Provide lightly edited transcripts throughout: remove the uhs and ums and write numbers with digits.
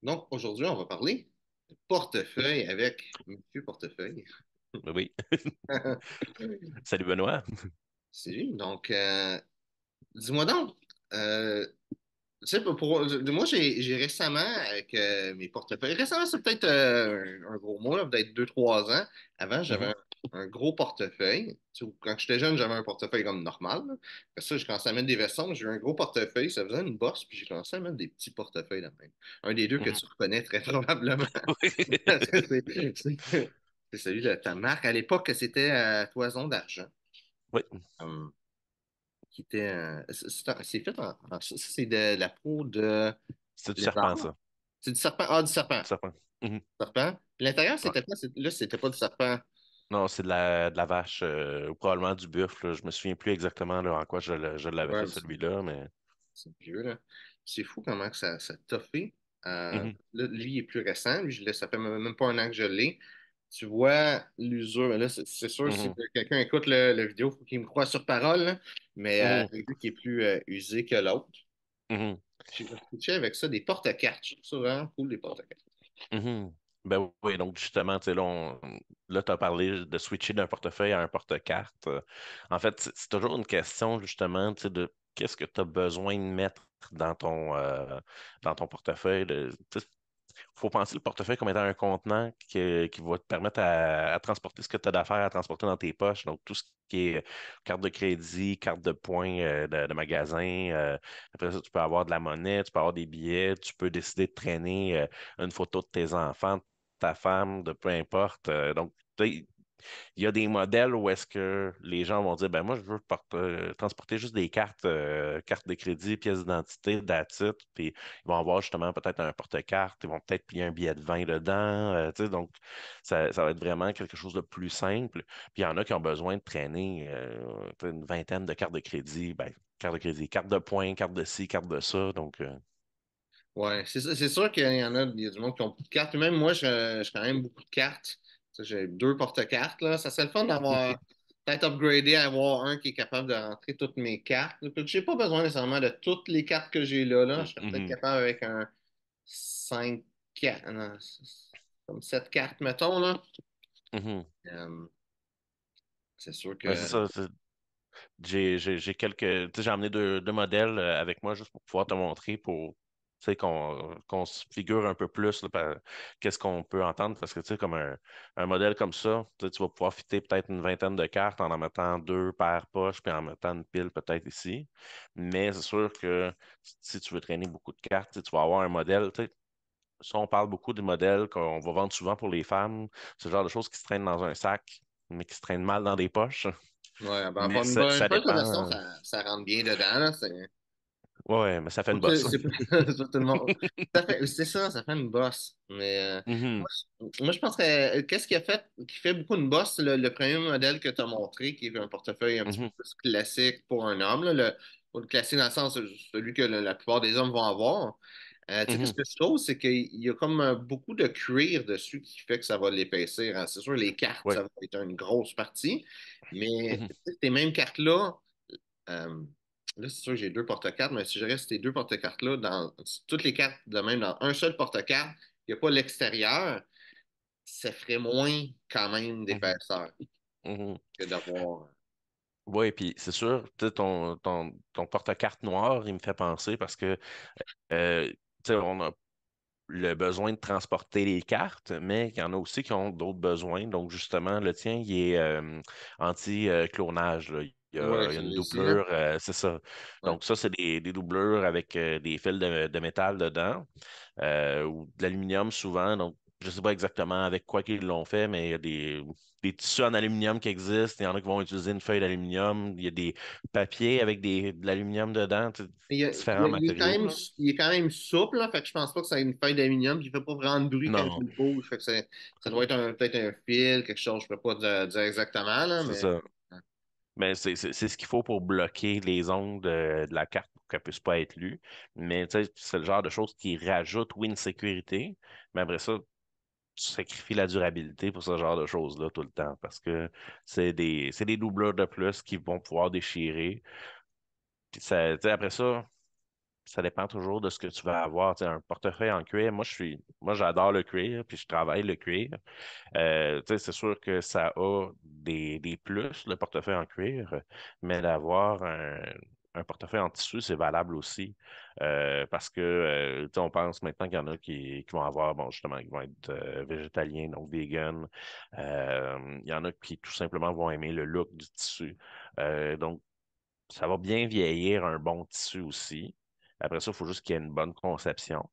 Donc, aujourd'hui, on va parler de portefeuille avec Monsieur Portefeuille. Oui. Salut Benoît. Salut. Donc, dis-moi donc, euh, tu sais, moi, j'ai récemment, avec mes portefeuilles, récemment, c'est peut-être un gros mot, là, peut-être 2, 3 ans. Avant, j'avais Mhm, un gros portefeuille. Tu sais, quand j'étais jeune, j'avais un portefeuille comme normal, là. Après ça, j'ai commencé à mettre des vestons, j'ai eu un gros portefeuille, ça faisait une bosse, puis j'ai commencé à mettre des petits portefeuilles là même. Un des deux que mhm. tu reconnais très probablement. Oui. Parce que c'est celui de ta marque. À l'époque, c'était Toison d'argent. Oui, hum, qui était. C'est fait c'est de la peau de c'est du serpent, lézard. ça. C'est du serpent. Ah, du serpent. Du serpent. Mhm. Serpent. Puis l'intérieur, Ouais. c'était quoi? Là, c'était pas du serpent. Non, c'est de la vache, ou probablement du buffle, là. Je me souviens plus exactement là, en quoi je l'avais Ouais, fait mais celui-là, mais. c'est vieux, là. C'est fou comment que ça t'a fait. Mhm, Là, lui, il est plus récent. Lui, ça fait même pas un an que je l'ai. Tu vois l'usure. Mais là, c'est sûr, si mhm, quelqu'un écoute le vidéo, il faut qu'il me croie sur parole, là. Mais mhm, j'ai vu qu'il est plus usé que l'autre. mhm, J'ai couché avec ça des porte-cartes. Je trouve ça vraiment cool, des porte-cartes. mhm. Ben oui, donc justement, tu sais, là, tu as parlé de switcher d'un portefeuille à un porte-carte. En fait, c'est toujours une question, justement, tu sais, de qu'est-ce que tu as besoin de mettre dans ton portefeuille. Faut penser le portefeuille comme étant un contenant qui va te permettre à transporter ce que tu as d'affaires à transporter dans tes poches. Donc, tout ce qui est carte de crédit, carte de points de magasin. Après ça, tu peux avoir de la monnaie, tu peux avoir des billets, tu peux décider de traîner une photo de tes enfants, de ta femme, de peu importe. Donc, tu sais, il y a des modèles où est-ce que les gens vont dire, ben moi, je veux transporter juste des cartes, cartes de crédit, pièces d'identité, that's it. Puis ils vont avoir justement peut-être un porte-carte, ils vont peut-être plier un billet de vin dedans. Tu sais, donc, ça va être vraiment quelque chose de plus simple. Puis il y en a qui ont besoin de traîner une vingtaine de cartes de crédit, ben, carte de crédit, carte de points, carte de ci, carte de ça. Donc, Ouais, c'est sûr qu'il y en a, il y a du monde qui ont beaucoup de cartes. Même moi, j'ai quand même beaucoup de cartes. Tu sais, j'ai 2 porte-cartes, là. Ça serait le fun d'avoir, peut-être upgradé à avoir un qui est capable de rentrer toutes mes cartes. Je n'ai pas besoin nécessairement de toutes les cartes que j'ai là. Je serais peut-être mhm, capable avec un 5 cartes, non, comme 7 cartes, mettons, là. mhm. Euh, c'est sûr Ben, c'est que, ça. J'ai quelques. Tu sais, j'ai amené deux modèles avec moi juste pour pouvoir te montrer pour tu sais, qu'on se figure un peu plus là, qu'est-ce qu'on peut entendre. Parce que tu sais, comme un modèle comme ça, tu vas pouvoir fitter peut-être une vingtaine de cartes en mettant deux paires poche puis en mettant une pile peut-être ici. Mais c'est sûr que si tu veux traîner beaucoup de cartes, tu vas avoir un modèle. Tu sais, ça, on parle beaucoup des modèles qu'on va vendre souvent pour les femmes. C'est le genre de choses qui se traînent dans un sac, mais qui se traînent mal dans des poches. ouais, ben, Mais avoir une ça bonne dépend. conversion, ça rentre bien dedans, là. Ouais, mais ça fait Faut une que bosse. c'est pas ça, tout le monde. C'est ça, ça fait une bosse. Mais Mhm, moi, je penserais, qu'est-ce qui fait beaucoup une bosse, le premier modèle que tu as montré, qui est un portefeuille un petit peu mhm, plus classique pour un homme, là, le classique dans le sens, celui que la plupart des hommes vont avoir. Tu sais, qu'est-ce mhm. que je trouve, c'est qu'il y a comme beaucoup de cuir dessus qui fait que ça va l'épaissir, hein. C'est sûr, les cartes, Ouais. ça va être une grosse partie, mais Mhm, tu sais, ces mêmes cartes-là, euh, là, c'est sûr que j'ai 2 porte-cartes, mais si je reste ces 2 porte-cartes-là dans toutes les cartes de même dans un seul porte-carte, il n'y a pas l'extérieur, ça ferait moins quand même mhm, d'épaisseur mhm. que d'avoir. Ouais, puis c'est sûr, tu sais, ton porte-carte noir, il me fait penser parce que tu sais, on a le besoin de transporter les cartes, mais il y en a aussi qui ont d'autres besoins. Donc, justement, le tien, il est anti-clonage, là. Ouais, Il y a une celui-ci, là. doublure, c'est ça. Ouais. Donc, ça, c'est des doublures avec des fils de métal dedans. Ou de l'aluminium souvent. Donc, je ne sais pas exactement avec quoi ils l'ont fait, mais il y a des tissus en aluminium qui existent. Il y en a qui vont utiliser une feuille d'aluminium. Il y a des papiers avec de l'aluminium dedans, tu sais, différents matériaux, là. Il est quand même souple, là, fait que je pense pas que c'est une feuille d'aluminium qui fait pas vraiment de bruit quand je Non, le bouge. Fait que ça doit être peut-être un fil, quelque chose, je peux pas dire exactement, là, c'est mais. ça. Mais c'est ce qu'il faut pour bloquer les ondes de la carte pour qu'elle puisse pas être lue. Mais tu sais, c'est le genre de choses qui rajoute, oui, une sécurité, mais après ça, tu sacrifies la durabilité pour ce genre de choses-là tout le temps parce que c'est des doublures de plus qui vont pouvoir déchirer. Puis ça, tu sais, après ça, ça dépend toujours de ce que tu vas avoir. Tu sais, un portefeuille en cuir, moi, j'adore le cuir, puis je travaille le cuir. Tu sais, c'est sûr que ça a des plus, le portefeuille en cuir, mais d'avoir un portefeuille en tissu, c'est valable aussi. Parce que, tu sais, on pense maintenant qu'il y en a qui vont avoir, bon, justement, qui vont être végétaliens, donc vegan. Il y en a qui, tout simplement, vont aimer le look du tissu. Donc, ça va bien vieillir un bon tissu aussi. Après ça, il faut juste qu'il y ait une bonne conception.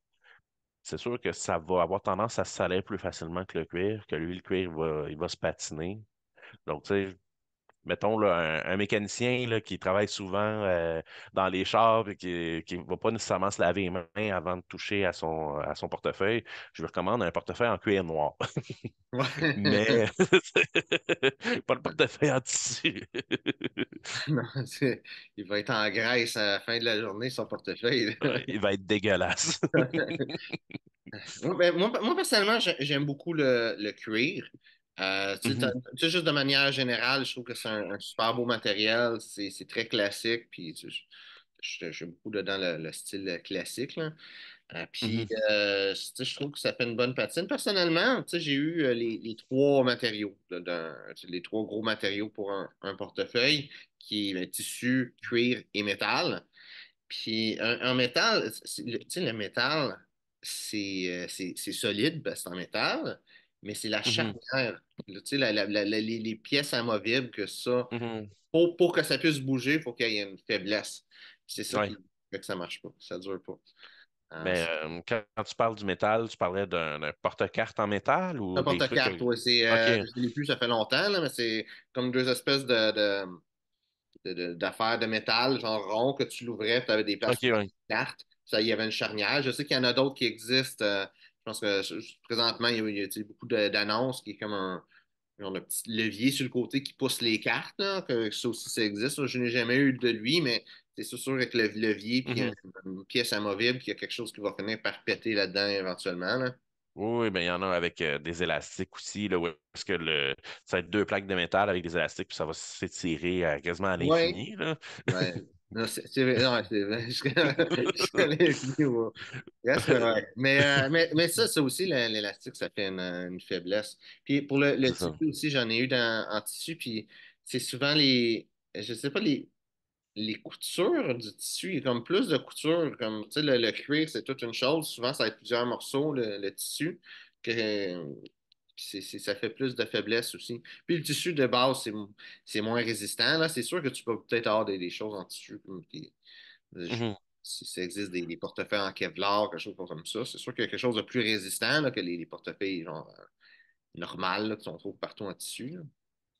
C'est sûr que ça va avoir tendance à se salir plus facilement que le cuir, que lui, le cuir, il va se patiner. Donc, tu sais, mettons là, un mécanicien là, qui travaille souvent dans les chars et qui ne va pas nécessairement se laver les mains avant de toucher à son portefeuille, je lui recommande un portefeuille en cuir noir. Ouais. Mais pas le portefeuille en tissu. Non, il va être en graisse à la fin de la journée, son portefeuille. Ouais, il va être dégueulasse. Moi, personnellement, j'aime beaucoup le cuir. Mhm, Tu sais, juste de manière générale, je trouve que c'est un super beau matériel. C'est très classique. Puis, tu sais, j'aime beaucoup dedans le style classique, là. Puis, mhm, tu sais, je trouve que ça fait une bonne patine. Personnellement, tu sais, j'ai eu les trois matériaux, les trois gros matériaux pour un portefeuille, qui est tissu, cuir et métal. Puis en métal, tu sais, le métal, c'est solide, parce que c'est en métal, mais c'est la mhm, charnière. Tu sais, les pièces amovibles que ça, mhm. pour que ça puisse bouger, il faut qu'il y ait une faiblesse. C'est ça Ouais. qui fait que ça marche pas, ça dure pas. Mais quand tu parles du métal, tu parlais d'un porte-carte en métal ou Un des trucs. porte-carte, ouais, OK, je l'ai plus, ça fait longtemps, là, mais c'est comme deux espèces d'affaires de métal, genre rond, que tu l'ouvrais, tu avais des places OK, pour mettre ouais. des cartes. Ça, il y avait une charnière. Je sais qu'il y en a d'autres qui existent. Je pense que présentement, il y a, tu sais, beaucoup d'annonces qui est comme genre de petit levier sur le côté qui pousse les cartes, là, que ça aussi, ça existe. Ça, je n'ai jamais eu de lui, mais c'est sûr avec le levier, puis Mhm. une pièce amovible, puis il y a quelque chose qui va finir par péter là-dedans éventuellement, là. Oui, ben il y en a avec des élastiques aussi, là, où est-ce que ça va être deux plaques de métal avec des élastiques, puis ça va s'étirer quasiment à Oui. l'infini, là. Ouais. Non, non, c'est vrai. Je l'ai vu, ouais. Yes, mais ouais. Mais ça aussi, l'élastique, ça fait une faiblesse. Puis pour le C'est ça. tissu aussi, j'en ai eu en tissu, puis c'est souvent je sais pas, les coutures du tissu, il y a comme plus de coutures, comme, tu sais, le cuir, c'est toute une chose. Souvent, ça va être plusieurs morceaux, le tissu, que ça fait plus de faiblesse aussi. Puis le tissu de base, c'est moins résistant. Là, c'est sûr que tu peux peut-être avoir des choses en tissu, Mhm, si ça existe des portefeuilles en Kevlar, quelque chose comme ça. C'est sûr qu'il y a quelque chose de plus résistant là, que les portefeuilles genre normales là, qu'on trouve partout en tissu, là.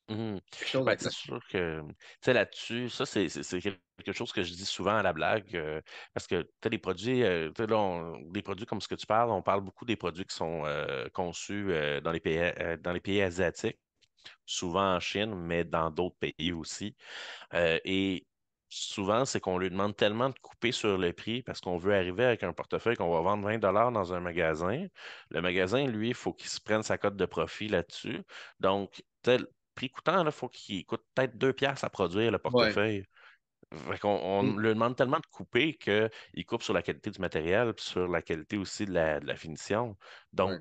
mhm. Quelque chose de Ben, c'est clair. sûr que, tu sais, là-dessus, ça, c'est quelque chose que je dis souvent à la blague, parce que, tu sais, les produits, tu sais, là, des produits comme ce que tu parles, on parle beaucoup des produits qui sont conçus dans les pays asiatiques, souvent en Chine, mais dans d'autres pays aussi. Et souvent, c'est qu'on lui demande tellement de couper sur le prix parce qu'on veut arriver avec un portefeuille qu'on va vendre 20 $ dans un magasin. Le magasin, lui, il faut qu'il se prenne sa cote de profit là-dessus. Donc, tel prix coûtant, il faut qu'il coûte peut-être 2 piastres à produire le Ouais. portefeuille. Fait qu'on on Et- lui demande tellement de couper qu'il coupe sur la qualité du matériel puis sur la qualité aussi de la finition. Donc, ouais.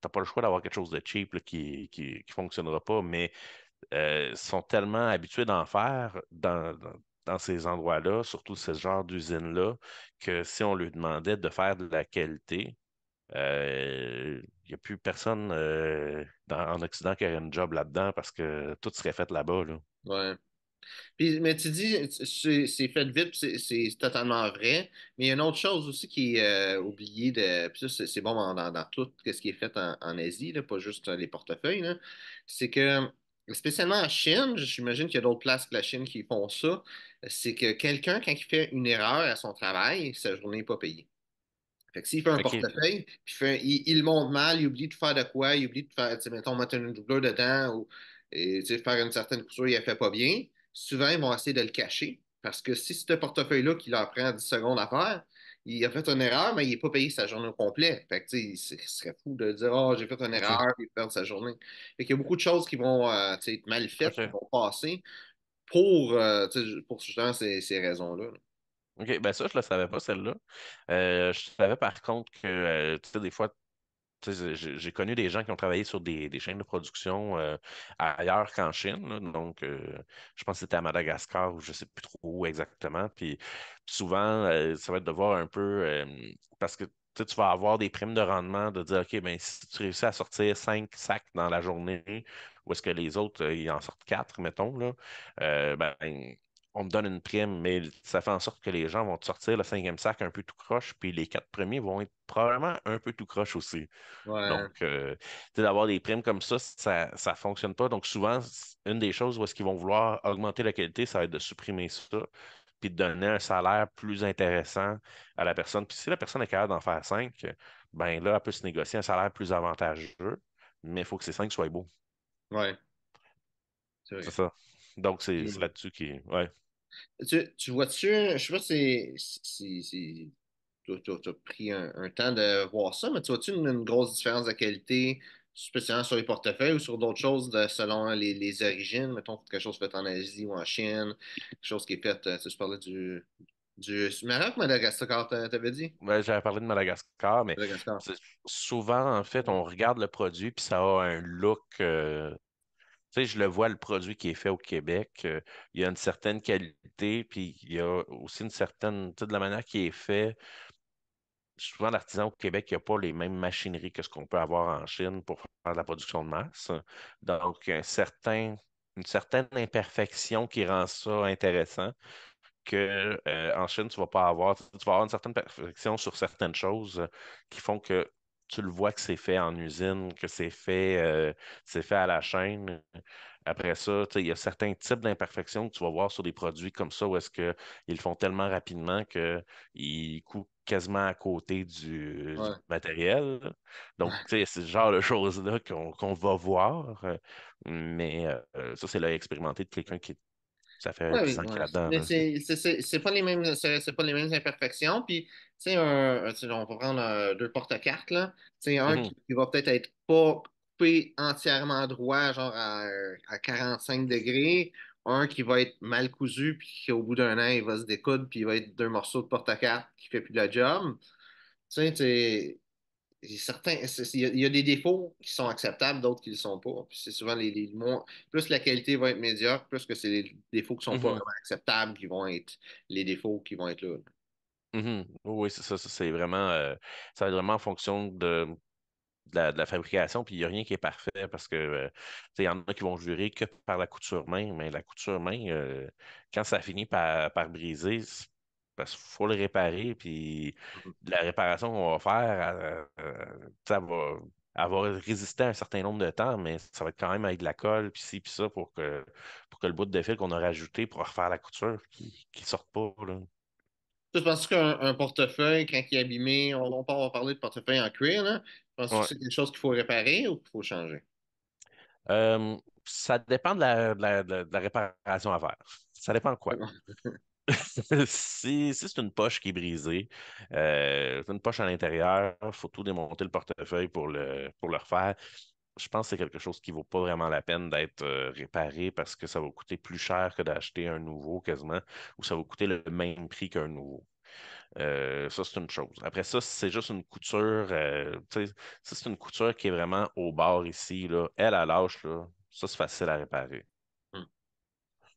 t'as pas le choix d'avoir quelque chose de cheap là, qui fonctionnera pas, mais sont tellement habitués d'en faire dans ces endroits-là, surtout ce genre d'usine-là, que si on lui demandait de faire de la qualité, il n'y a plus personne en Occident qui aurait une job là-dedans parce que tout serait fait là-bas, là. Ouais. Mais tu dis, c'est fait vite, puis c'est totalement vrai. Mais il y a une autre chose aussi qui est oubliée puis ça, c'est bon dans tout ce qui est fait en Asie, là, pas juste les portefeuilles, là. C'est que, spécialement en Chine, j'imagine qu'il y a d'autres places que la Chine qui font ça, c'est que quelqu'un, quand il fait une erreur à son travail, sa journée n'est pas payée. Fait que s'il fait un OK. portefeuille, puis il le monte mal, il oublie de faire de quoi, il oublie de faire, tu sais, mettons, mettre une doublure dedans ou et, tu sais, faire une certaine couture, il ne fait pas bien. Souvent, ils vont essayer de le cacher parce que si c'est un portefeuille-là qui leur prend 10 secondes à faire, il a fait une erreur, mais il n'est pas payé sa journée au complet. Fait que, tu sais, ce serait fou de dire, oh, j'ai fait une OK. erreur et perdre sa journée. Fait qu'il y a beaucoup de choses qui vont tu sais, être mal faites, qui OK. vont passer tu sais, pour justement ces raisons-là. OK, ben ça, je le savais pas, celle-là. Je savais par contre que, tu sais, des fois, tu sais, j'ai connu des gens qui ont travaillé sur des chaînes de production ailleurs qu'en Chine, là. Donc, je pense que c'était à Madagascar ou je sais plus trop où exactement. Puis souvent, ça va être de voir un peu parce que tu sais, tu vas avoir des primes de rendement de dire, OK, ben si tu réussis à sortir 5 sacs dans la journée, ou est-ce que les autres, ils en sortent 4, mettons, là, ben, on te donne une prime, mais ça fait en sorte que les gens vont te sortir le cinquième sac un peu tout croche, puis les 4 premiers vont être probablement un peu tout croche aussi. Ouais, Donc, tu sais, d'avoir des primes comme ça fonctionne pas. Donc, souvent, une des choses où est-ce qu'ils vont vouloir augmenter la qualité, ça va être de supprimer ça, puis de donner un salaire plus intéressant à la personne. Puis si la personne est capable d'en faire 5, ben là, elle peut se négocier un salaire plus avantageux, mais il faut que ces 5 soient beaux. ouais, c'est C'est vrai. ça. Donc, c'est Et là-dessus qui. Ouais. tu vois-tu, je sais pas si tu as pris un temps de voir ça, mais tu vois-tu une grosse différence de qualité, spécialement sur les portefeuilles ou sur d'autres choses selon les origines, mettons quelque chose fait en Asie ou en Chine, quelque chose qui est fait, tu sais, je parlais du Maroc, Madagascar, t'avais dit? Ouais, j'avais parlé de Madagascar, mais Madagascar. c'est- souvent, en fait, on regarde le produit, puis ça a un look. Tu sais, je le vois, le produit qui est fait au Québec, il y a une certaine qualité, puis il y a aussi une certaine, tu sais, de la manière qui est fait. Souvent, l'artisan au Québec, il n'y a pas les mêmes machineries que ce qu'on peut avoir en Chine pour faire de la production de masse. Donc, une certaine imperfection qui rend ça intéressant que en Chine, tu vas pas avoir. Tu vas avoir une certaine perfection sur certaines choses qui font que tu le vois que c'est fait en usine, que c'est fait à la chaîne. Après ça, tu sais, il y a certains types d'imperfections que tu vas voir sur des produits comme ça où est-ce qu'ils le font tellement rapidement qu'ils coupent quasiment à côté du Ouais. matériel. Donc, tu sais, c'est ce genre de choses-là qu'on va voir. Mais ça, c'est l'œil expérimenté de quelqu'un qui ça fait Ouais, 10 oui, ans qu'il est ouais. là-dedans, Mais là. c'est pas les mêmes, c'est pas les mêmes imperfections. Puis, tu sais, tu sais, on va prendre deux porte-cartes, là. Tu sais, un Mhm, qui va peut-être être pas coupé entièrement droit, genre à 45 degrés. Un qui va être mal cousu, puis qu'au bout d'un an, il va se découdre, puis il va être deux morceaux de porte-cartes qui fait plus la job. Tu sais, certains, il y a des défauts qui sont acceptables, d'autres qui ne le sont pas. Puis c'est souvent plus la qualité va être médiocre, plus que c'est les défauts qui ne sont pas mhm, vraiment acceptables qui vont être les défauts qui vont être là. mhm. Oui, c'est ça. C'est vraiment, ça va être vraiment en fonction de la fabrication, puis il n'y a rien qui est parfait parce que, tu sais, il y en a qui vont jurer que par la couture main, mais la couture main, quand ça finit par briser, c'est parce qu'il faut le réparer, puis Mhm. la réparation qu'on va faire, ça elle va résister un certain nombre de temps, mais ça va être quand même avec de la colle, puis ci, puis ça, pour que le bout de fil qu'on a rajouté pour refaire la couture, qui sorte pas, là. Tu penses qu'un portefeuille, quand il est abîmé, on va parler de portefeuille en cuir, là. Penses-tu que Ouais. c'est quelque chose qu'il faut réparer ou qu'il faut changer? Ça dépend de la réparation à faire. Ça dépend de quoi. Si c'est une poche qui est brisée, c'est une poche à l'intérieur, il faut tout démonter le portefeuille pour le refaire. Je pense que c'est quelque chose qui vaut pas vraiment la peine d'être réparé parce que ça va coûter plus cher que d'acheter un nouveau quasiment, ou ça va coûter le même prix qu'un nouveau. Ça, c'est une chose. Après ça, si c'est juste une couture, tu sais, si c'est une couture qui est vraiment au bord ici, là, elle, à lâche, là, ça, c'est facile à réparer. Hmm.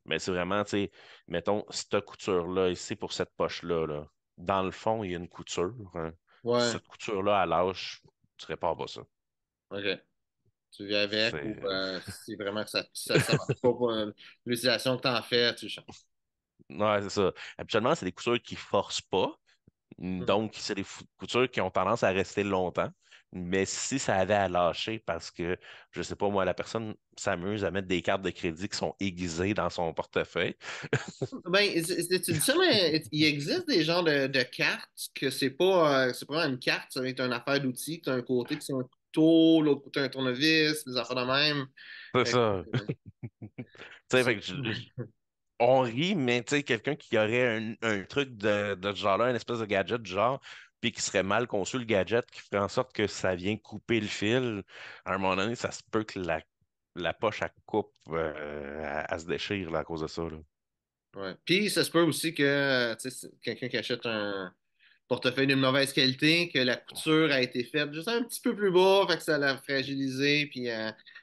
Mais c'est vraiment, tu sais, mettons, cette couture-là, ici, pour cette poche-là, là, dans le fond, il y a une couture, hein. Ouais, Cette couture-là, à lâche, tu répares pas ça. OK. Tu vis avec ou C'est. si vraiment que ça marche pas pour l'utilisation que tu en fais, tu changes. Ouais, c'est ça. Habituellement, c'est des coutures qui forcent pas. Hmm. Donc, c'est des coutures qui ont tendance à rester longtemps. Mais si ça avait à lâcher parce que, je sais pas, moi, la personne s'amuse à mettre des cartes de crédit qui sont aiguisées dans son portefeuille. Ben, tu dis ça, mais il existe des genres de cartes que c'est pas une carte, ça va être une affaire d'outils, que tu as un côté qui c'est un couteau, l'autre côté un tournevis, des affaires de même. C'est Fait que, ça. Tu sais, c'est- fait que on rit, mais tu sais, quelqu'un qui aurait un truc de ce genre-là, une espèce de gadget du genre, puis qui serait mal conçu le gadget, qui ferait en sorte que ça vient couper le fil, à un moment donné, ça se peut que la poche, elle coupe, elle se déchire là, à cause de ça, là. Ouais. Puis, ça se peut aussi que, tu sais, c'est quelqu'un qui achète un portefeuille d'une mauvaise qualité, que la couture a été faite juste un petit peu plus bas, fait que ça l'a fragilisé, puis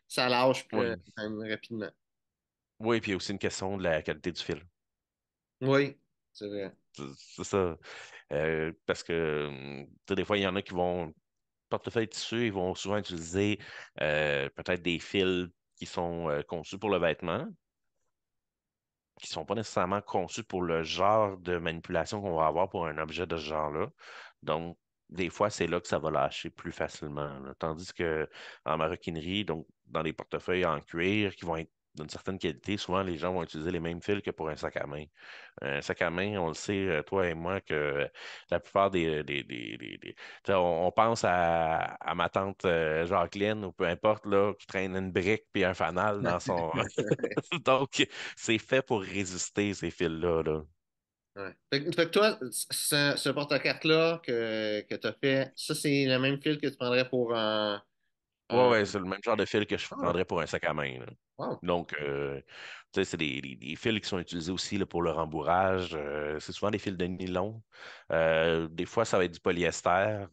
ça lâche plus, Oui. quand même rapidement. Oui, puis il y a aussi une question de la qualité du fil. Oui, c'est vrai. C'est ça. Parce que tu sais, des fois, il y en a qui vont, portefeuille tissu, ils vont souvent utiliser peut-être des fils qui sont conçus pour le vêtement, qui sont pas nécessairement conçus pour le genre de manipulation qu'on va avoir pour un objet de ce genre-là. Donc, des fois, c'est là que ça va lâcher plus facilement, là. Tandis que en maroquinerie, donc dans les portefeuilles en cuir qui vont être d'une certaine qualité, souvent les gens vont utiliser les mêmes fils que pour un sac à main. Un sac à main, on le sait, toi et moi, que la plupart tu sais, on pense à ma tante Jacqueline ou peu importe, là, qui traîne une brique puis un fanal dans son. Donc, c'est fait pour résister, ces fils-là, là. Ouais. Fait que toi, ce porte-carte-là que tu as fait, ça, c'est le même fil que tu prendrais pour Ouais, un... ouais, c'est le même genre de fil que je Ah, prendrais pour un sac à main, là. wow. Donc, tu sais, c'est des fils qui sont utilisés aussi là, pour le rembourrage. C'est souvent des fils de nylon. Des fois, ça va être du polyester.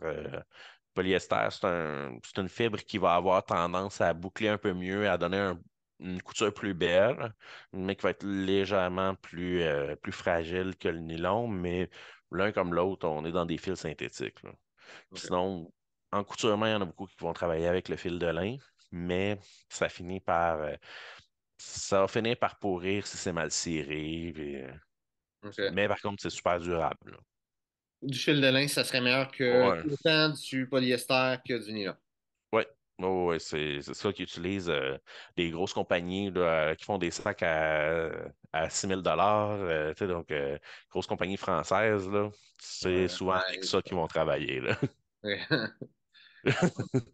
Polyester, c'est une fibre qui va avoir tendance à boucler un peu mieux, à donner une couture plus belle, mais qui va être légèrement plus fragile que le nylon. Mais l'un comme l'autre, on est dans des fils synthétiques, là. Puis OK. sinon, en couturement, il y en a beaucoup qui vont travailler avec le fil de lin, mais ça finit par ça va finir par pourrir si c'est mal ciré. OK. Mais par contre, c'est super durable, là. Du fil de lin, ça serait meilleur que Ouais, autant du polyester que du nylon. ouais. Ouais, ouais, c'est ça qu'ils utilisent des grosses compagnies là, qui font des sacs à 6 000 $. Tu sais, donc, grosses compagnies françaises, là, c'est Ouais, souvent avec ouais. ça qu'ils vont travailler, là. Ouais.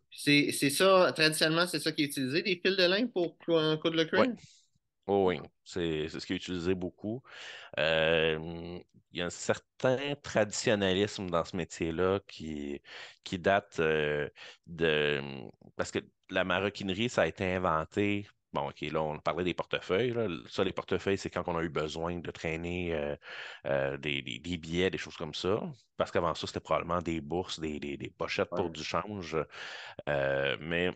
C'est ça, traditionnellement, c'est ça qui est utilisé, des fils de lin pour coudre le Ouais, cuir? oui, oui. C'est ce qui est utilisé beaucoup. Il y a un certain traditionnalisme dans ce métier-là qui date de... Parce que la maroquinerie, ça a été inventé. Bon, OK, là, on parlait des portefeuilles, là. Ça, les portefeuilles, c'est quand on a eu besoin de traîner des billets, des choses comme ça. Parce qu'avant ça, c'était probablement des bourses, des pochettes pour Ouais. du change. Mais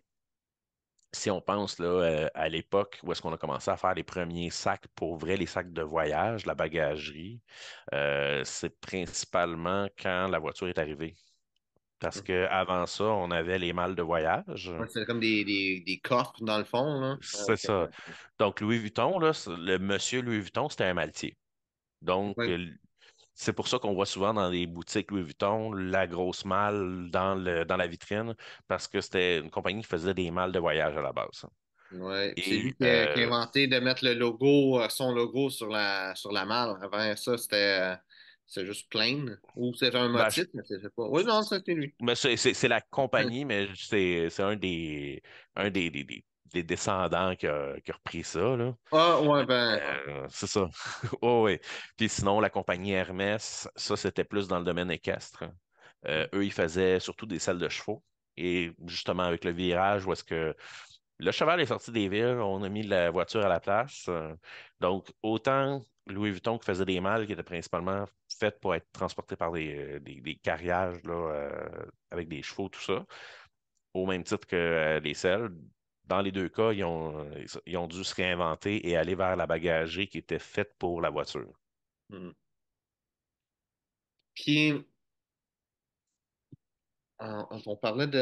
si on pense là, à l'époque où est-ce qu'on a commencé à faire les premiers sacs pour vrai, les sacs de voyage, la bagagerie, c'est principalement quand la voiture est arrivée. Parce Mhm. qu'avant ça, on avait les malles de voyage. Ouais, c'est comme des coffres dans le fond, là. C'est ça. Donc, Louis Vuitton, là, le monsieur Louis Vuitton, c'était un maltier. Donc, Ouais. c'est pour ça qu'on voit souvent dans les boutiques Louis Vuitton la grosse malle dans la vitrine, parce que c'était une compagnie qui faisait des malles de voyage à la base. Ouais. Puis c'est Et lui qui a inventé de mettre le logo, son logo sur la malle. Avant ça, c'était juste plain. Ou c'était un ben, motif, mais je sais pas. Oui, non, ça, c'était lui. mais c'est la compagnie, mais c'est des descendants qui a repris ça, là. Ah, ouais, ben, ouais. C'est ça. Oh, oui. Puis sinon, la compagnie Hermès, ça, c'était plus dans le domaine équestre. Eux, ils faisaient surtout des selles de chevaux. Et justement, avec le virage, où est-ce que le cheval est sorti des villes, on a mis la voiture à la place. Donc, autant Louis Vuitton qui faisait des malles qui étaient principalement faites pour être transportées par des carriages là, avec des chevaux, tout ça, au même titre que les selles. Dans les deux cas, ils ont dû se réinventer et aller vers la bagagerie qui était faite pour la voiture. Mhm. Puis, on parlait tu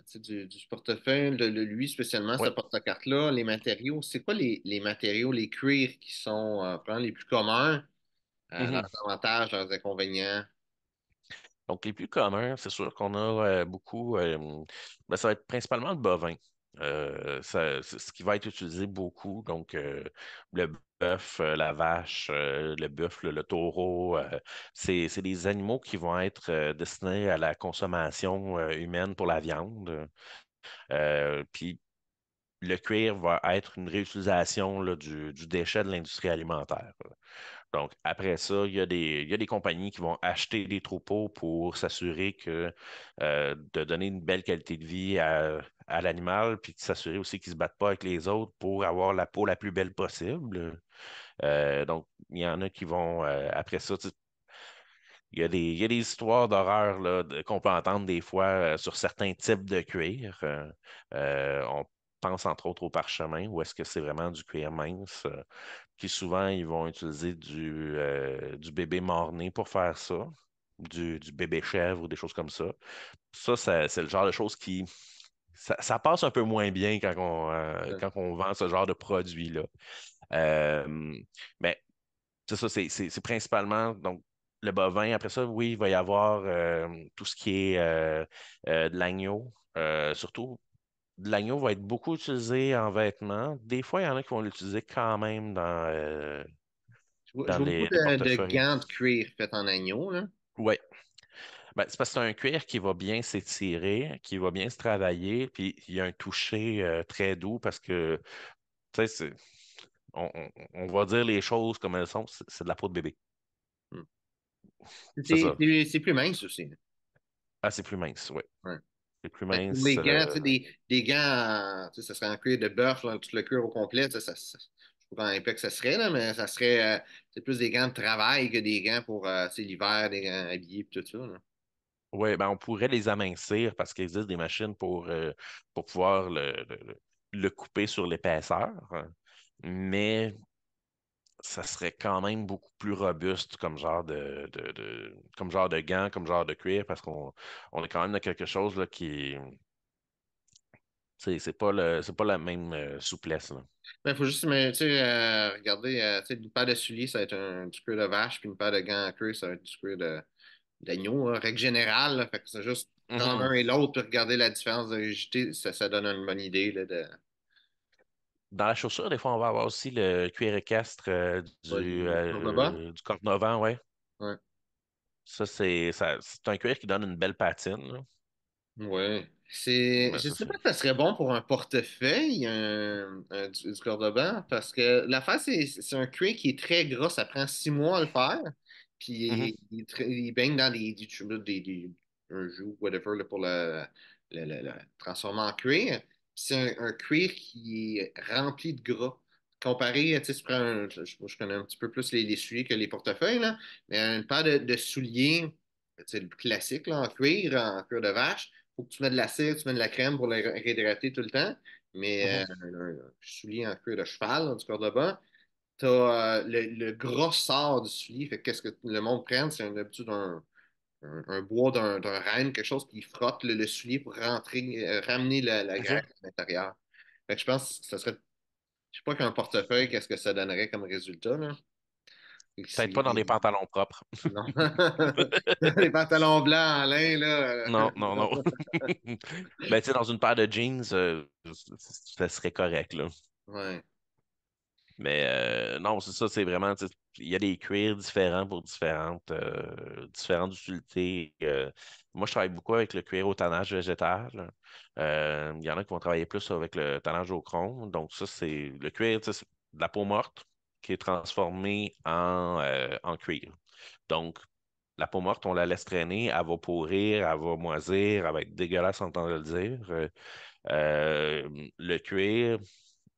sais, du portefeuille, de lui spécialement, ce Oui. porte-carte-là, les matériaux. C'est quoi les matériaux, les cuirs qui sont probablement les plus communs, leurs avantages, leurs inconvénients? Donc, les plus communs, c'est sûr qu'on a beaucoup, ben, ça va être principalement le bovin. C'est ce qui va être utilisé beaucoup. Donc, le bœuf, la vache, le buffle, le taureau, c'est des animaux qui vont être destinés à la consommation humaine pour la viande. Puis, le cuir va être une réutilisation là, du déchet de l'industrie alimentaire. Donc, après ça, il y a des compagnies qui vont acheter des troupeaux pour s'assurer de donner une belle qualité de vie à l'animal, puis de s'assurer aussi qu'il ne se batte pas avec les autres pour avoir la peau la plus belle possible. Donc, il y en a qui vont, après ça, il y a des histoires d'horreur là, qu'on peut entendre des fois sur certains types de cuir. On pense entre autres au parchemin, où est-ce que c'est vraiment du cuir mince. Puis souvent, ils vont utiliser du bébé mort-né pour faire ça, du bébé chèvre ou des choses comme ça. C'est le genre de choses qui... Ça passe un peu moins bien Ouais. quand on vend ce genre de produit-là. Euh, mais c'est ça, c'est principalement donc le bovin. Après ça, oui, il va y avoir tout ce qui est de l'agneau. Surtout, de l'agneau va être beaucoup utilisé en vêtements. Des fois, il y en a qui vont l'utiliser quand même Je dans vois beaucoup les de portefeuilles. gants de cuir faits en agneau, là. Oui. Ben, c'est parce que c'est un cuir qui va bien s'étirer, qui va bien se travailler, puis il y a un toucher très doux parce que, tu sais, on va dire les choses comme elles sont, c'est de la peau de bébé. Hmm. C'est ça. C'est plus mince aussi. Ah, c'est plus mince, oui. Ouais. C'est plus Fait que pour les mince. gants, des gants, tu sais, ça serait en cuir de bœuf, là, tout le cuir au complet, je sais pas comment épais que ça serait, là, mais ça serait c'est plus des gants de travail que des gants pour tu sais, l'hiver, des gants habillés et tout ça, là. Oui, ben on pourrait les amincir parce qu'il existe des machines pour pouvoir le couper sur l'épaisseur, hein. Mais ça serait quand même beaucoup plus robuste comme genre comme genre de gants, comme genre de cuir, parce qu'on est quand même dans quelque chose là, qui c'est pas la même souplesse, là. Il faut juste mais, tu sais, regarder, tu sais, une paire de souliers, ça va être du cuir de vache, puis une paire de gants à cuir, ça va être du cuir d'agneau, hein, règle générale, là. Fait que c'est juste prendre Mhm. l'un et l'autre, puis regarder la différence de rigidité, ça donne une bonne idée, là, Dans la chaussure, des fois, on va avoir aussi le cuir équestre du cordoba. du Cordovan, ouais. Ouais. C'est un cuir qui donne une belle patine, là. Ouais. Mais Je ça, sais c'est. pas si ça serait bon pour un portefeuille, du cordoban, parce que l'affaire, c'est un cuir qui est très gras, ça prend 6 mois à le faire, Mhm, puis il baigne dans un jus, whatever, là, pour le transformer en cuir. Puis c'est un cuir qui est rempli de gras. Comparé, tu sais, tu prends je connais un petit peu plus les souliers que les portefeuilles, là, mais une paire de souliers, c'est le classique, là, en cuir de vache, faut que tu mets de la cire, tu mets de la crème pour les réhydrater tout le temps. Mais mhm. un soulier en cuir de cheval, là, du Cordoba, tu as le gros sort du soulier. Fait que qu'est-ce que le monde prenne? C'est d'habitude un bois d'un renne, quelque chose qui frotte le soulier pour ramener la OK. graisse à l'intérieur. Fait que je pense que ça serait, je sais pas qu'un portefeuille, qu'est-ce que ça donnerait comme résultat, là. Fait que Peut-être pas dans des pantalons propres. non. Les pantalons blancs en lin, là. Non, non, non. Ben, tu sais, dans une paire de jeans, ça serait correct, là. Ouais. Mais non, c'est ça, c'est vraiment, tu sais, il y a des cuirs différents pour différentes utilités. Moi, je travaille beaucoup avec le cuir au tannage végétal. Il y en a qui vont travailler plus avec le tannage au chrome. Donc, ça, c'est le cuir, tu sais, c'est de la peau morte qui est transformée en cuir. Donc, la peau morte, on la laisse traîner, elle va pourrir, elle va moisir, elle va être dégueulasse, on entend le dire. Le cuir,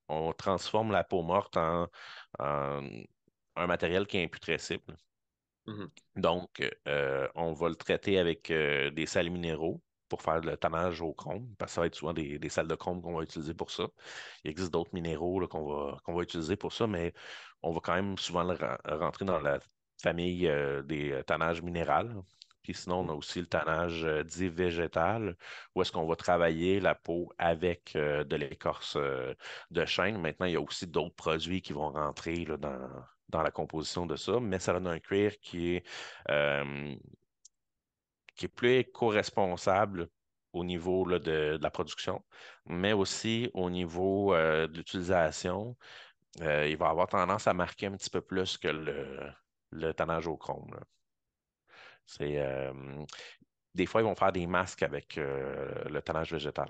on transforme la peau morte en un matériel qui est imputrescible. Mhm. Donc, on va le traiter avec des sels minéraux pour faire le tannage au chrome, parce que ça va être souvent des sels de chrome qu'on va utiliser pour ça. Il existe d'autres minéraux là, qu'on va utiliser pour ça, mais on va quand même souvent rentrer dans la famille des tannages minéraux. Puis sinon, on a aussi le tannage dit végétal, où est-ce qu'on va travailler la peau avec de l'écorce de chêne. Maintenant, il y a aussi d'autres produits qui vont rentrer là, dans la composition de ça, mais ça donne un cuir euh, qui est plus éco-responsable au niveau là, de la production, mais aussi au niveau de l'utilisation. Il va avoir tendance à marquer un petit peu plus que le tannage au chrome, là. C'est, des fois, ils vont faire des masques avec le tannage végétal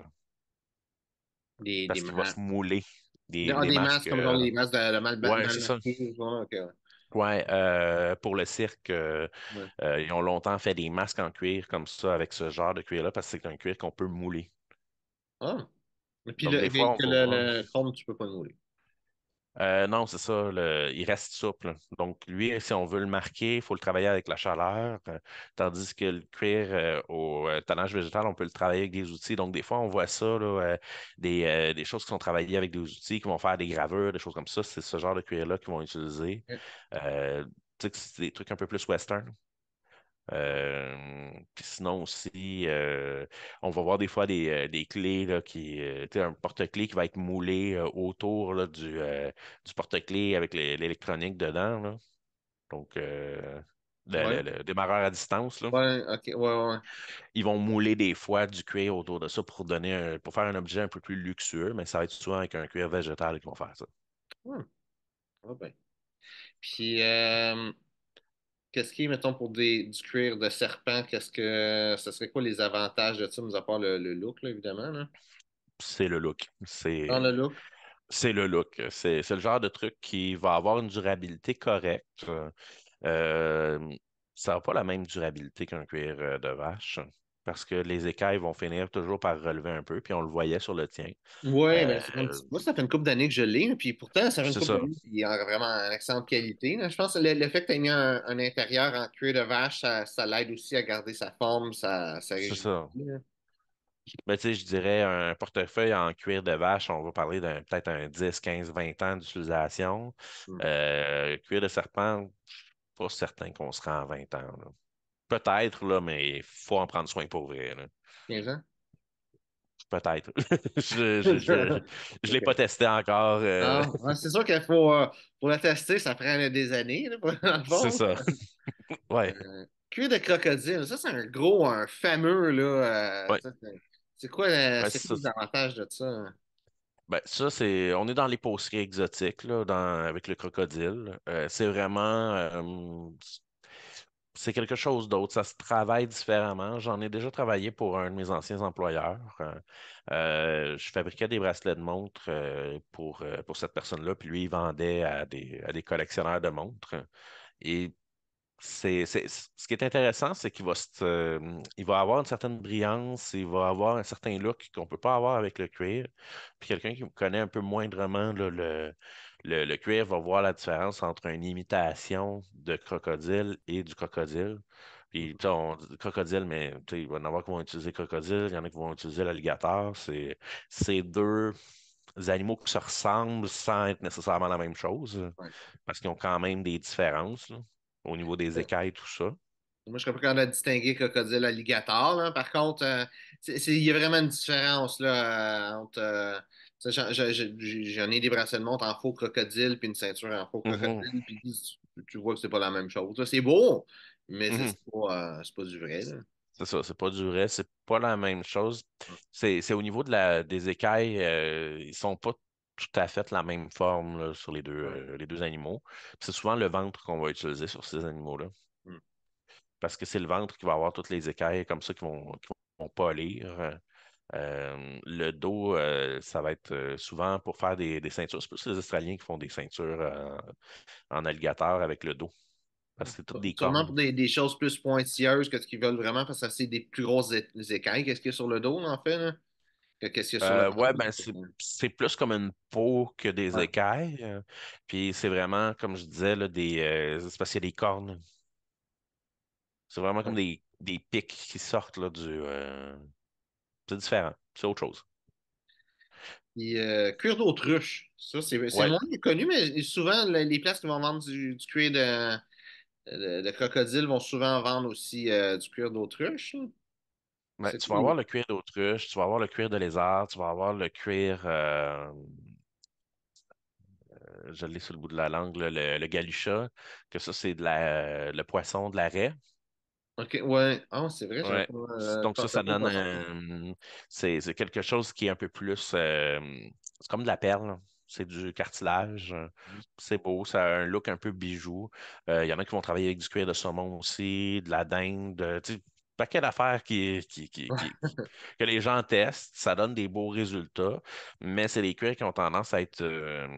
Des parce qu'il va se mouler. Des des masques. masques comme genre les masques de Ouais, mal c'est ça. masqué. Ouais, ok, ouais. Ouais, pour le cirque, Ouais. ils ont longtemps fait des masques en cuir comme ça, avec ce genre de cuir-là, parce que c'est un cuir qu'on peut mouler. Ah. Et puis Donc, des fois, on que va voir. le chrome, tu peux pas le mouler. Non, c'est ça. Il reste souple. Donc, lui, si on veut le marquer, il faut le travailler avec la chaleur. Tandis que le cuir au tannage végétal, on peut le travailler avec des outils. Donc, des fois, on voit ça, là, des choses qui sont travaillées avec des outils, qui vont faire des gravures, des choses comme ça. C'est ce genre de cuir-là qu'ils vont utiliser. Euh, tu sais que c'est des trucs un peu plus western. Puis sinon aussi, on va voir des fois des clés là, tu sais, un porte-clés qui va être moulé autour là, du porte-clés avec l'électronique dedans. Là. Donc, Ouais. le démarreur à distance, là, Ouais, ok, ouais, ouais. ils vont mouler des fois du cuir autour de ça pour pour faire un objet un peu plus luxueux, mais ça va être souvent avec un cuir végétal qu'ils vont faire ça. Hmm, ouais, ben. Puis, qu'est-ce qui est, mettons, pour du cuir de serpent, ce serait quoi les avantages de ça, mis à part le look, là, évidemment, là? C'est le look. Dans le look? C'est le look. C'est le genre de truc qui va avoir une durabilité correcte. Euh, Ça n'a pas la même durabilité qu'un cuir de vache parce que les écailles vont finir toujours par relever un peu, puis on le voyait sur le tien. Oui, ben, Euh, moi, ça fait une couple d'années que je l'ai, là, puis pourtant, ça fait une c'est couple ça. d'années qu'il est vraiment en excellente qualité, là. Je pense que le fait que tu aies mis un intérieur en cuir de vache, ça l'aide aussi à garder sa forme, sa C'est rigidité, ça. là. Mais tu sais, je dirais un portefeuille en cuir de vache, on va parler d'un peut-être un 10, 15, 20 ans d'utilisation. Hmm. Cuir de serpent, pas certain qu'on sera en 20 ans, là. Peut-être, là, mais il faut en prendre soin pour vrai, là. 15 ans? Peut-être. Je l'ai pas OK. testé encore. Ah, ouais, c'est sûr qu'il pour la tester, ça prend des années, là, dans le C'est fond. ça. Ouais. Cuir de crocodile, ça, c'est un fameux, là. Ouais. Ça, c'est quoi, Ben, c'est quoi les avantages de ça? ben, ça, on est dans les peauceries exotiques, là, avec le crocodile. C'est vraiment, c'est quelque chose d'autre. Ça se travaille différemment. J'en ai déjà travaillé pour un de mes anciens employeurs. Je fabriquais des bracelets de montres pour cette personne-là, puis lui, il vendait à des collectionneurs de montres. Et ce qui est intéressant, c'est il va avoir une certaine brillance, il va avoir un certain look qu'on ne peut pas avoir avec le cuir. Puis quelqu'un qui connaît un peu moindrement là, le cuir va voir la différence entre une imitation de crocodile et du crocodile. Puis, tu sais, on dit crocodile, mais tu sais, il va y en avoir qui vont utiliser crocodile, il y en a qui vont utiliser l'alligator. C'est deux animaux qui se ressemblent sans être nécessairement la même chose, Ouais. parce qu'ils ont quand même des différences là, au niveau des écailles, tout ça. Moi, je serais pas capable de distinguer crocodile alligator, là. Par contre, il y a vraiment une différence là, entre. Tu sais, j'en ai des bracelets de montre en faux crocodile puis une ceinture en faux Mhm, crocodile, puis tu vois que c'est pas la même chose, là. C'est beau, mais mhm. c'est pas du vrai, là. C'est ça, c'est pas du vrai, c'est pas la même chose. C'est au niveau des écailles, ils sont pas tout à fait la même forme là, sur Ouais. les deux animaux. C'est souvent le ventre qu'on va utiliser sur ces animaux-là. Hmm. Parce que c'est le ventre qui va avoir toutes les écailles comme ça qui vont polir. Le dos, ça va être souvent pour faire des ceintures. C'est plus les Australiens qui font des ceintures en alligator avec le dos. Parce que c'est toutes des Sûrement cornes. pour des choses plus pointilleuses que ce qu'ils veulent vraiment, parce que c'est des plus grosses écailles. Qu'est-ce qu'il y a sur le dos, en fait, là, que qu'est-ce qu'il y a sur le Ouais, ventre? ben c'est plus comme une peau que des Ouais. écailles. Puis c'est vraiment, comme je disais, là, c'est parce qu'il y a des cornes. C'est vraiment comme Ouais. des pics qui sortent là, c'est différent. C'est autre chose. Puis, cuir d'autruche, ça, c'est Ouais. moins connu, mais souvent, les places qui vont vendre du cuir de crocodile vont souvent vendre aussi du cuir d'autruche, hein. Ben, C'est tu vas cool. avoir le cuir d'autruche, tu vas avoir le cuir de lézard, tu vas avoir le cuir, je l'ai sur le bout de la langue, là, le galucha, que ça, c'est le poisson de la raie. OK, ouais. Ah, c'est vrai, j'avais Ouais. pas, Donc ça j'avais pas donne pensé. c'est quelque chose qui est un peu plus c'est comme de la perle. C'est du cartilage. C'est beau, ça a un look un peu bijou. Il y en a qui vont travailler avec du cuir de saumon aussi, de la dinde, tu sais, paquet d'affaires que les gens testent. Ça donne des beaux résultats, mais c'est des cuirs qui ont tendance à être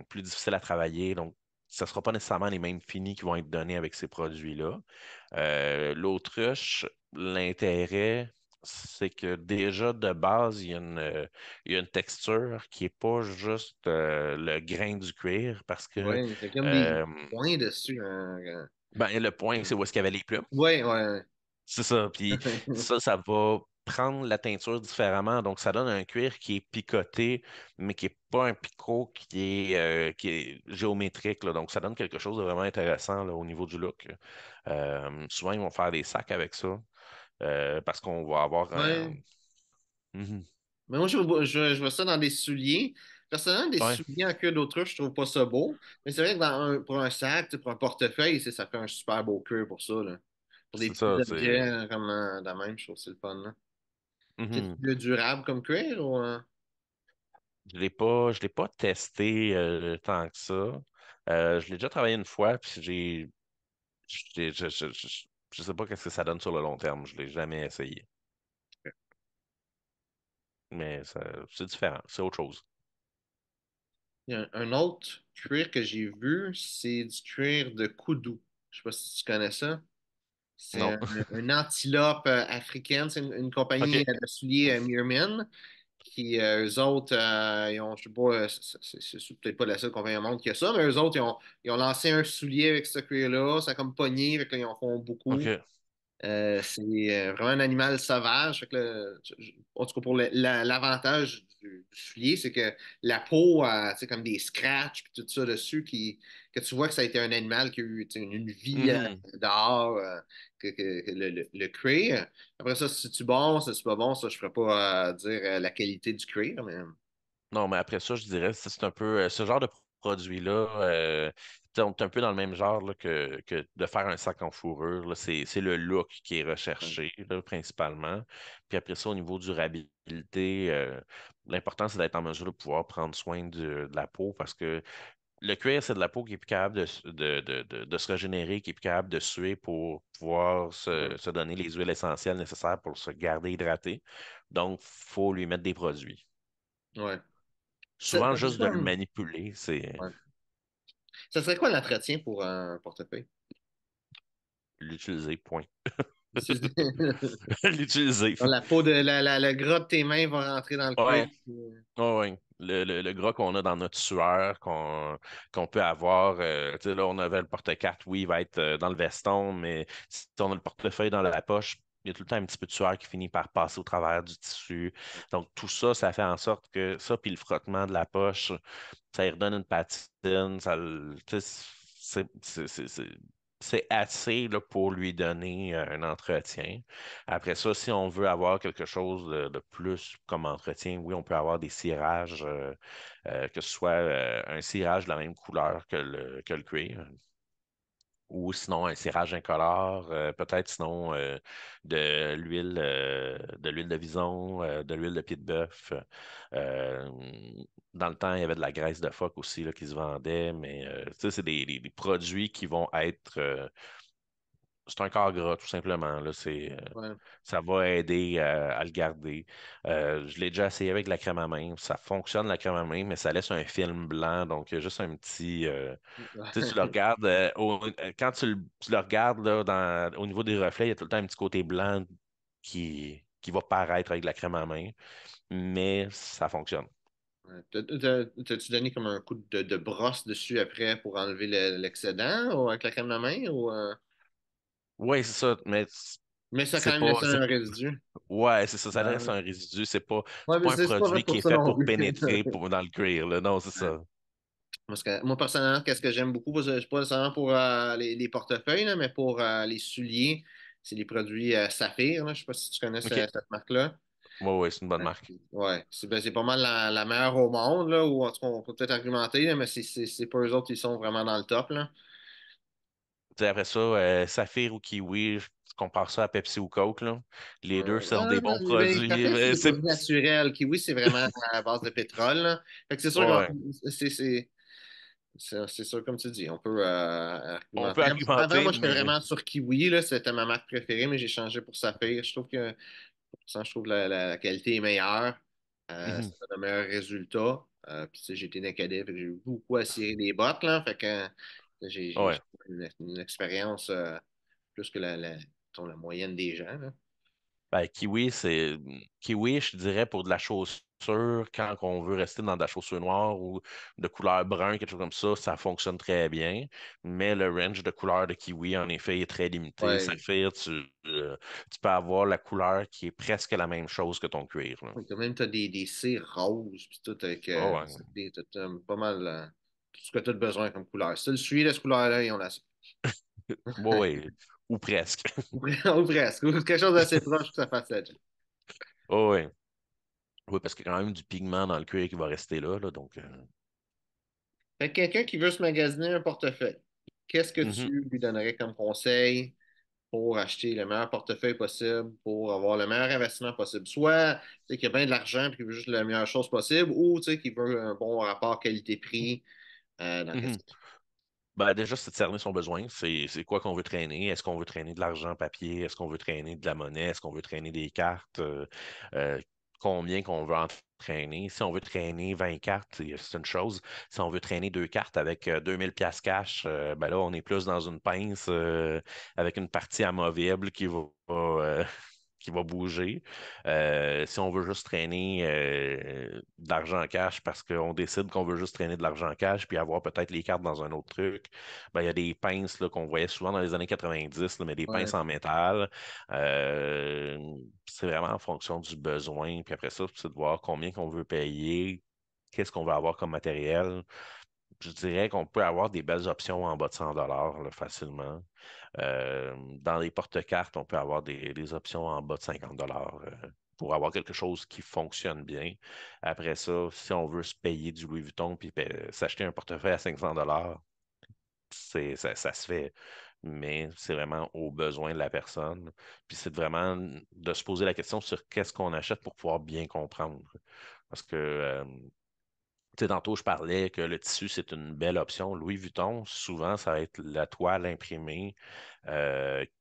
plus difficiles à travailler. Donc, ça ne sera pas nécessairement les mêmes finis qui vont être donnés avec ces produits-là. L'autruche, l'intérêt, c'est que déjà de base, il y a une texture qui n'est pas juste le grain du cuir parce que Ouais, c'est comme des euh, points dessus, ben, le point, c'est où est-ce qu'il y avait les plumes. Ouais, ouais, C'est ça. Puis ça va prendre la teinture différemment. Donc, ça donne un cuir qui est picoté, mais qui n'est pas un picot qui est géométrique, là. Donc, ça donne quelque chose de vraiment intéressant là, au niveau du look. Souvent, ils vont faire des sacs avec ça parce qu'on va avoir un. ouais. Mhm. Mais moi, je vois ça dans des souliers. Personnellement, des Ouais, souliers en queue d'autruche, je trouve pas ça beau. Mais c'est vrai que pour un sac, tu sais, pour un portefeuille, ça fait un super beau cuir pour ça, là. Pour des c'est petits ça. objets comme de même, je trouve que c'est le fun, là. C'est Mhm. plus durable comme cuir ou... Je l'ai pas testé tant que ça. Je l'ai déjà travaillé une fois, puis j'ai- je sais pas qu'est-ce que ça donne sur le long terme. Je l'ai jamais essayé. Mais c'est différent, c'est autre chose. Il y a un autre cuir que j'ai vu, c'est du cuir de coudou. Je sais pas si tu connais ça. C'est Non. une antilope africaine. C'est une compagnie OK. de souliers Meermin qui, eux autres, ils ont, je sais pas, c'est peut-être pas la seule compagnie au monde qui a ça, mais eux autres, ils ont lancé un soulier avec ce cuir-là. Ça a comme pogné, fait que là, ils en font beaucoup. OK. C'est vraiment un animal sauvage. Fait que en tout cas, pour l'avantage du soulier, c'est que la peau, tu sais, comme des scratchs puis tout ça dessus, que tu vois que ça a été un animal qui a eu tu sais, une vie Mhm. dehors, que le cuir. Après ça, si tu bon, si c'est pas bon, ça, je ne ferais pas dire la qualité du cuir, mais Non, mais après ça, je dirais, c'est un peu ce genre de produit-là, tu sais, on est un peu dans le même genre là, que de faire un sac en fourrure. Là, c'est le look qui est recherché là, principalement. Puis après ça, au niveau durabilité, l'important, c'est d'être en mesure de pouvoir prendre soin de la peau parce que le cuir, c'est de la peau qui est plus capable de se régénérer, qui est plus capable de suer pour pouvoir ouais. se donner les huiles essentielles nécessaires pour se garder hydraté. Donc, il faut lui mettre des produits. Ouais. Ça, Souvent, juste de le manipuler, c'est ouais. Ça serait quoi l'entretien pour un portefeuille? l'utiliser, point. C'est- L'utiliser. La peau de le gras de tes mains va rentrer dans le cuir. Ouais, ouais. Le gras qu'on a dans notre sueur, qu'on peut avoir, tu sais, là, on avait le porte-carte, oui, il va être dans le veston, mais si on a le portefeuille dans la poche, il y a tout le temps un petit peu de sueur qui finit par passer au travers du tissu. Donc, tout ça, ça fait en sorte que ça, puis le frottement de la poche, ça y redonne une patine, tu sais, c'est assez là, pour lui donner un entretien. Après ça, si on veut avoir quelque chose de plus comme entretien, oui, on peut avoir des cirages, que ce soit un cirage de la même couleur que le cuir. Ou sinon un cirage incolore, peut-être sinon de l'huile de vison, de l'huile de pied de bœuf. Euh, Dans le temps, il y avait de la graisse de phoque aussi là, qui se vendait, mais tu sais, c'est des produits qui vont être c'est un corps gras, tout simplement. Là, Ouais. ça va aider à le garder. Je l'ai déjà essayé avec la crème à main. Ça fonctionne, la crème à main, mais ça laisse un film blanc. Donc, il y a juste un petit. Tu sais, tu le regardes. Quand tu le regardes là, au niveau des reflets, il y a tout le temps un petit côté blanc qui va paraître avec la crème à main. Mais ça fonctionne. Ouais. T'as-tu donné comme un coup de brosse dessus après pour enlever l'excédent ou avec la crème de main ou Oui, c'est ça. Mais mais ça a quand c'est même pas. laissé un résidu. Ouais, c'est ça. Ça reste Ouais, un résidu. ouais, C'est mais pas un c'est pas fait produit qui pour est ça fait non pour plus. pénétrer dans le cuir. Là. Non, c'est Ouais. ça. Parce que moi, personnellement, qu'est-ce que j'aime beaucoup, c'est pas nécessairement pour les portefeuilles, là, mais pour les souliers, c'est les produits Saphir. Là. Je sais pas si tu connais OK. cette marque-là. Ouais, ouais, c'est une bonne marque. Ouais, c'est pas mal la meilleure au monde, là, ou en tout cas, on peut peut-être argumenter, là, mais c'est pas eux autres qui sont vraiment dans le top, là. Tu sais, après ça, Saphir ou Kiwi, je compare ça à Pepsi ou Coke, là. Les deux sont des bons Ben, produits. café, c'est Mais des produits naturels. Kiwi, c'est vraiment à base de pétrole, là. Fait que c'est sûr ouais, que c'est sûr, comme tu dis, on peut on peut argumenter. Avant, argumenter, moi, j'étais mais vraiment sur Kiwi, là. C'était ma marque préférée, mais j'ai changé pour Saphir. Je trouve que la qualité est meilleure. mhm. Ça donne un meilleur résultat. Puis, tu sais, j'ai été dans cadet, fait que j'ai eu beaucoup à cirer des bottes, là. Fait que j'ai Ouais. une expérience plus que la moyenne des gens, là. Ben, kiwi, je dirais pour de la chaussure, quand on veut rester dans de la chaussure noire ou de couleur brun, quelque chose comme ça fonctionne très bien. Mais le range de couleur de kiwi, en effet, est très limité. Ouais. Saphir, tu peux avoir la couleur qui est presque la même chose que ton cuir, là. Ouais, quand même, t'as des cires roses, puis tout, avec Oh, ouais. t'as pas mal tout ce que tu as besoin comme couleur. Si tu le suis, de cette couleur-là, ils ont la. Ouais, ouais. Ou presque. Ou presque, ou quelque chose d'assez proche que ça fasse ça. Oh, ouais. Oui, parce qu'il y a quand même du pigment dans le cuir qui va rester là, donc. Fait que quelqu'un qui veut se magasiner un portefeuille, qu'est-ce que Mhm, tu lui donnerais comme conseil pour acheter le meilleur portefeuille possible, pour avoir le meilleur investissement possible? Soit, tu sais, qu'il a bien de l'argent et qu'il veut juste la meilleure chose possible, ou, tu sais, qu'il veut un bon rapport qualité-prix dans qu'est-ce mhm. qu'il Ben, déjà, c'est de cerner son besoin. C'est quoi qu'on veut traîner? Est-ce qu'on veut traîner de l'argent papier? Est-ce qu'on veut traîner de la monnaie? Est-ce qu'on veut traîner des cartes? Euh, Combien qu'on veut en traîner? Si on veut traîner 20 cartes, c'est une chose. Si on veut traîner deux cartes avec 2000 pièces cash, ben là, on est plus dans une pince avec une partie amovible qui va bouger. Si on veut juste traîner de l'argent en cash parce qu'on décide qu'on veut juste traîner de l'argent en cash puis avoir peut-être les cartes dans un autre truc, ben, il y a des pinces là, qu'on voyait souvent dans les années 90, là, mais des Ouais, pinces en métal. Euh, c'est vraiment en fonction du besoin. Puis après ça, c'est de voir combien qu'on veut payer, qu'est-ce qu'on va avoir comme matériel. Je dirais qu'on peut avoir des belles options en bas de 100 là, facilement. Dans les porte-cartes, on peut avoir des options en bas de 50 pour avoir quelque chose qui fonctionne bien. Après ça, si on veut se payer du Louis Vuitton puis s'acheter un portefeuille à 500 ça se fait, mais c'est vraiment aux besoins de la personne. Puis c'est vraiment de se poser la question sur qu'est-ce qu'on achète pour pouvoir bien comprendre. Parce que tu sais, tantôt, je parlais que le tissu, c'est une belle option. Louis Vuitton, souvent, ça va être la toile imprimée,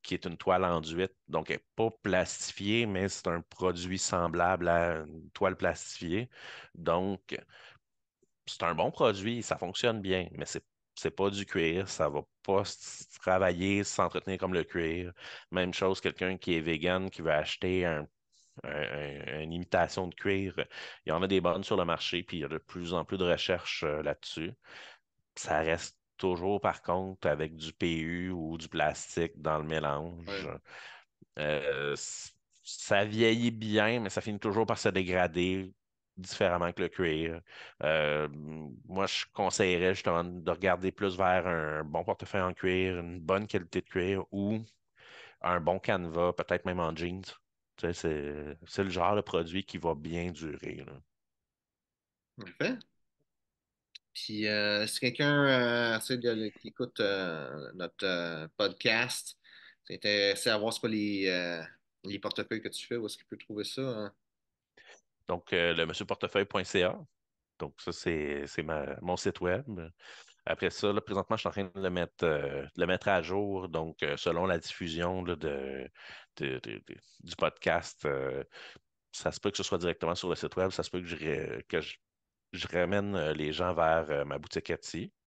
qui est une toile enduite. Donc, elle n'est pas plastifiée, mais c'est un produit semblable à une toile plastifiée. Donc, c'est un bon produit, ça fonctionne bien, mais c'est pas du cuir, ça va pas travailler, s'entretenir comme le cuir. Même chose, quelqu'un qui est vegan, qui veut acheter une imitation de cuir. Il y en a des bonnes sur le marché, puis il y a de plus en plus de recherches là-dessus. Ça reste toujours, par contre, avec du PU ou du plastique dans le mélange. ouais. Ça vieillit bien, mais ça finit toujours par se dégrader différemment que le cuir. Euh, Moi, je conseillerais justement de regarder plus vers un bon portefeuille en cuir, une bonne qualité de cuir ou un bon canevas, peut-être même en jeans. Tu sais, c'est le genre de produit qui va bien durer, là. Parfait. Puis, si quelqu'un qui écoute notre podcast, c'est intéressé à voir c'est quoi les portefeuilles que tu fais, où est-ce qu'il peut trouver ça, hein? Donc, le monsieurportefeuille.ca. Donc, ça, c'est mon site web. Après ça, là, présentement, je suis en train de le mettre à jour. Donc, selon la diffusion là, du podcast, ça se peut que ce soit directement sur le site web. Ça se peut que je ramène les gens vers ma boutique Etsy.